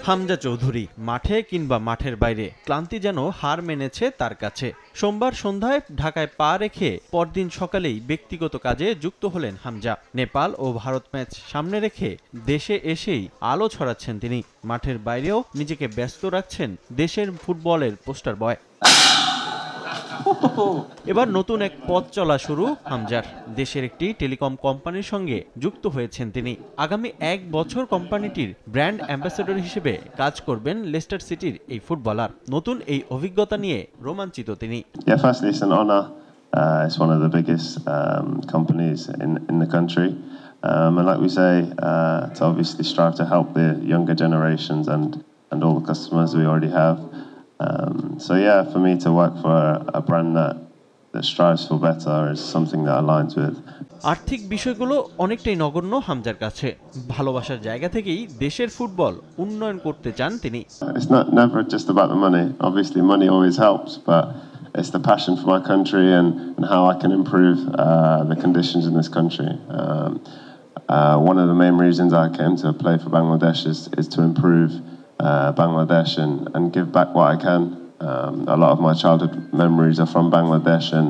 হামজা চৌধুরী মাঠে কিংবা মাঠের বাইরে ক্লান্তি যেন হার মেনেছে তার কাছে। সোমবার সন্ধ্যায় ঢাকায় পা রেখে পরদিন সকালেই ব্যক্তিগত কাজে যুক্ত হলেন হামজা। নেপাল ও ভারত ম্যাচ সামনে রেখে দেশে এসেই আলো ছড়াচ্ছেন তিনি। মাঠের বাইরেও নিজেকে ব্যস্ত রাখছেন দেশের ফুটবলের পোস্টার বয়। এবার নতুন এক পথ চলা শুরু হামজার। দেশের একটি টেলিকম কোম্পানির সঙ্গে যুক্ত হয়েছেন তিনি। আগামী 1 বছর কোম্পানিটির ব্র্যান্ড অ্যাম্বাসেডর হিসেবে কাজ করবেন লেস্টার সিটির এই ফুটবলার। নতুন এই অভিজ্ঞতা নিয়ে রোমাঞ্চিত তিনি। Firstly, it's an honor. It's one of the biggest companies in the country. And like we say, to obviously strive to help the younger generations and all the customers we already have. So yeah, for me to work for a brand that strives for better is something that aligns with. আর্থিক বিষয়গুলো অনেকটাই নগণ্য হামজার কাছে। ভালোবাসার জায়গা থেকেই দেশের ফুটবল উন্নয়ন করতে চান তিনি। It's not never just about the money. Obviously, money always helps, but it's the passion for my country and how I can improve the conditions in this country. One of the main reasons I came to play for Bangladesh is to improve Bangladesh and give back what I can. A lot of my childhood memories are from Bangladesh and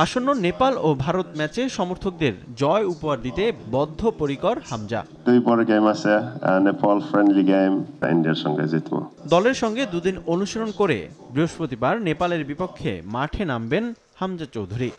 আসন্ন নেপাল ও ভারত ম্যাচে সমর্থকদের জয় উপহার দিতে বদ্ধপরিকর হামজা। দুই বড় game আছে, Nepal friendly game, ইন্ডিয়ার সঙ্গে জিতবো। দলের সঙ্গে দুদিন অনুশীলন করে বৃহস্পতিবার নেপালের বিপক্ষে মাঠে নামবেন হামজা চৌধুরী।